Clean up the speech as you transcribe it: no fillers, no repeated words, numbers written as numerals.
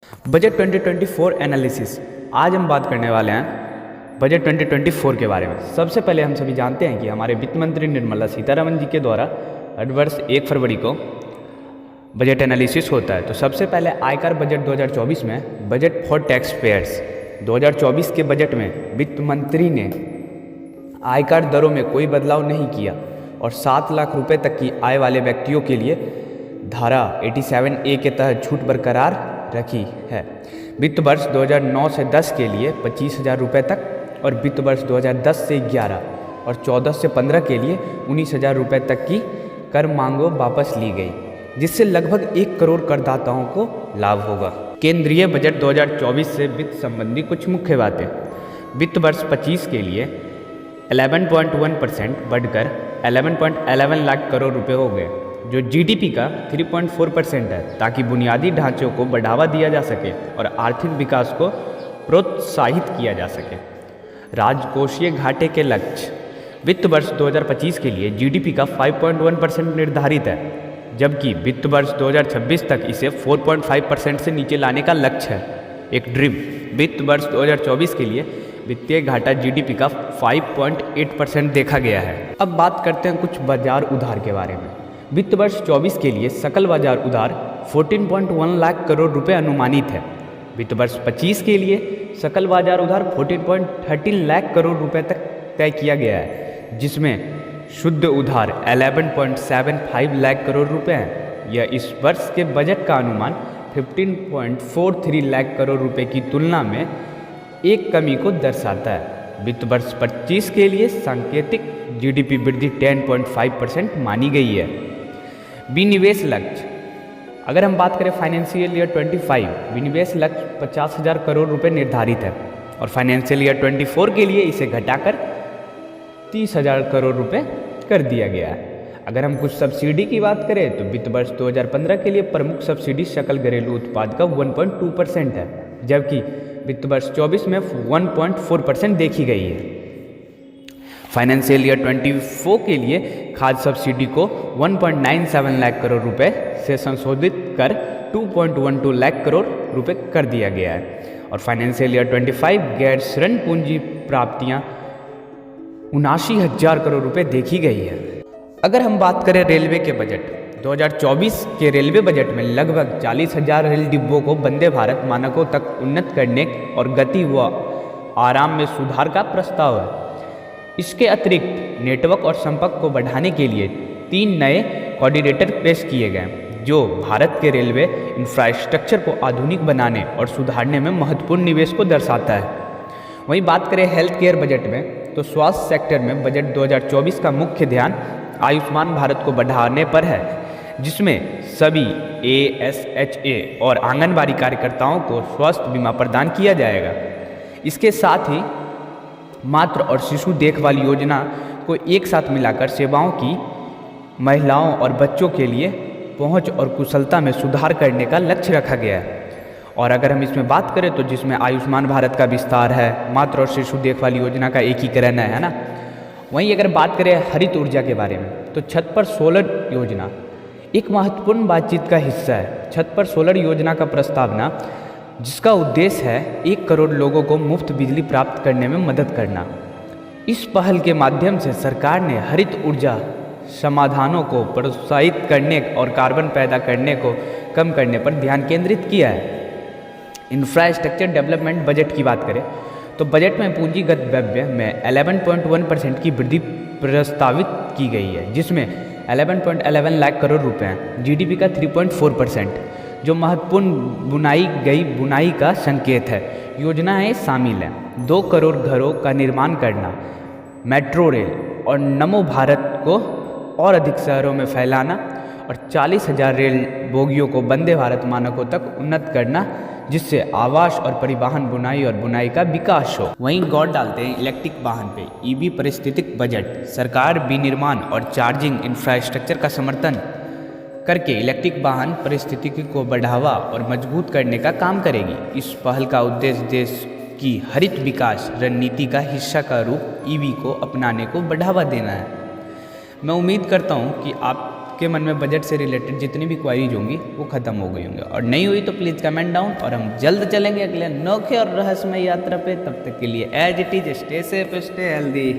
Budget 2024 analysis. आज हम बात करने वाले हैं बजट 2024 के बारे में। सबसे पहले हम सभी जानते हैं कि हमारे वित्त मंत्री निर्मला सीतारमण जी के द्वारा हर वर्ष 1 फरवरी को बजट एनालिसिस होता है। तो सबसे पहले आयकर बजट 2024 में बजट फॉर टैक्स पेयर्स 2024 के बजट में वित्त मंत्री ने आयकर दरों में कोई बदलाव नहीं किया और 7 लाख रुपए तक की आय वाले व्यक्तियों के लिए धारा 87A के तहत छूट बरकरार रखी है। वित्त वर्ष 2009 से 10 के लिए 25,000 रुपये तक और वित्त वर्ष 2010 से 11 और 14 से 15 के लिए 19,000 रुपये तक की कर मांगों वापस ली गई, जिससे लगभग 1 करोड़ करदाताओं को लाभ होगा। केंद्रीय बजट 2024 से वित्त संबंधी कुछ मुख्य बातें। वित्त वर्ष 25 के लिए 11.1% बढ़कर 11.11 लाख करोड़ रुपए हो गए, जो जीडीपी का 3.4% है, ताकि बुनियादी ढांचों को बढ़ावा दिया जा सके और आर्थिक विकास को प्रोत्साहित किया जा सके। राजकोषीय घाटे के लक्ष्य। वित्त वर्ष 2025 के लिए जीडीपी का 5.1% निर्धारित है, जबकि वित्त वर्ष 2026 तक इसे 4.5% से नीचे लाने का लक्ष्य है। एक ड्रिम। वित्त वर्ष 2024 के लिए वित्तीय घाटा जीडीपी का 5.8% देखा गया है। अब बात करते हैं कुछ बाजार उधार के बारे में। वित्त वर्ष 24 के लिए सकल बाजार उधार 14.1 लाख करोड़ रुपए अनुमानित है। वित्त वर्ष 25 के लिए सकल बाजार उधार 14.13 लाख करोड़ रुपए तक तय किया गया है, जिसमें शुद्ध उधार 11.75 लाख करोड़ रुपए हैं। यह इस वर्ष के बजट का अनुमान 15.43 लाख करोड़ रुपए की तुलना में एक कमी को दर्शाता है। वित्त वर्ष 25 के लिए सांकेतिक जीडीपी वृद्धि 10.5% मानी गई है। विनिवेश लक्ष्य। अगर हम बात करें फाइनेंशियल ईयर 25, विनिवेश लक्ष्य 50,000 करोड़ रुपए निर्धारित है और फाइनेंशियल ईयर 24 के लिए इसे घटाकर 30,000 करोड़ रुपए कर दिया गया है। अगर हम कुछ सब्सिडी की बात करें तो वित्त वर्ष 2015 के लिए प्रमुख सब्सिडी सकल घरेलू उत्पाद का 1.2% है, जबकि वित्त वर्ष 24 में 1.4% देखी गई है। फाइनेंशियल ईयर 24 के लिए खाद्य सब्सिडी को 1.97 लाख करोड़ रुपए से संशोधित कर 2.12 लाख करोड़ रुपए कर दिया गया है और फाइनेंशियल ईयर 25 गैर ऋण पूंजी प्राप्तियां 79,000 करोड़ रुपए देखी गई है। अगर हम बात करें रेलवे के बजट 2024 के रेलवे बजट में लगभग 40,000 रेल डिब्बों को वंदे भारत मानकों तक उन्नत करने और गति व आराम में सुधार का प्रस्ताव है। इसके अतिरिक्त नेटवर्क और संपर्क को बढ़ाने के लिए 3 नए कोऑर्डिनेटर पेश किए गए, जो भारत के रेलवे इंफ्रास्ट्रक्चर को आधुनिक बनाने और सुधारने में महत्वपूर्ण निवेश को दर्शाता है। वहीं बात करें हेल्थ केयर बजट में तो स्वास्थ्य सेक्टर में बजट 2024 का मुख्य ध्यान आयुष्मान भारत को बढ़ाने पर है, जिसमें सभी ASHA और आंगनबाड़ी कार्यकर्ताओं को स्वास्थ्य बीमा प्रदान किया जाएगा। इसके साथ ही मातृ और शिशु देखभाल योजना को एक साथ मिलाकर सेवाओं की महिलाओं और बच्चों के लिए पहुंच और कुशलता में सुधार करने का लक्ष्य रखा गया है। और अगर हम इसमें बात करें तो जिसमें आयुष्मान भारत का विस्तार है, मातृ और शिशु देखभाल योजना का एकीकरण है ना। वहीं अगर बात करें हरित ऊर्जा के बारे में तो छत पर सोलर योजना एक महत्वपूर्ण बातचीत का हिस्सा है। छत पर सोलर योजना का प्रस्तावना, जिसका उद्देश्य है 1 करोड़ लोगों को मुफ्त बिजली प्राप्त करने में मदद करना। इस पहल के माध्यम से सरकार ने हरित ऊर्जा समाधानों को प्रोत्साहित करने और कार्बन पैदा करने को कम करने पर ध्यान केंद्रित किया है। इंफ्रास्ट्रक्चर डेवलपमेंट बजट की बात करें तो बजट में पूंजीगत व्यय में 11.1% की वृद्धि प्रस्तावित की गई है, जिसमें 11.11 लाख करोड़ रुपए हैं। जीडीपी का 3.4%, जो महत्वपूर्ण बुनाई का संकेत है। योजनाएं शामिल हैं 2 करोड़ घरों का निर्माण करना, मेट्रो रेल और नमो भारत को और अधिक शहरों में फैलाना और 40,000 रेल बोगियों को वंदे भारत मानकों तक उन्नत करना, जिससे आवास और परिवहन बुनाई का विकास हो। वहीं गौर डालते हैं इलेक्ट्रिक वाहन पे। ईवी पारिस्थितिक बजट। सरकार विनिर्माण और चार्जिंग इंफ्रास्ट्रक्चर का समर्थन करके इलेक्ट्रिक वाहन पारिस्थितिकी को बढ़ावा और मजबूत करने का काम करेगी। इस पहल का उद्देश्य देश की हरित विकास रणनीति का हिस्सा का रूप ईवी को अपनाने को बढ़ावा देना है। मैं उम्मीद करता हूँ कि आप आपके मन में बजट से रिलेटेड जितनी भी क्वारीज होंगी वो ख़त्म हो गई होंगी, और नहीं हुई तो प्लीज़ कमेंट डाउन, और हम जल्द चलेंगे अगले अनोखे और रहस्यमय यात्रा पे। तब तक के लिए as it is stay safe, stay healthy.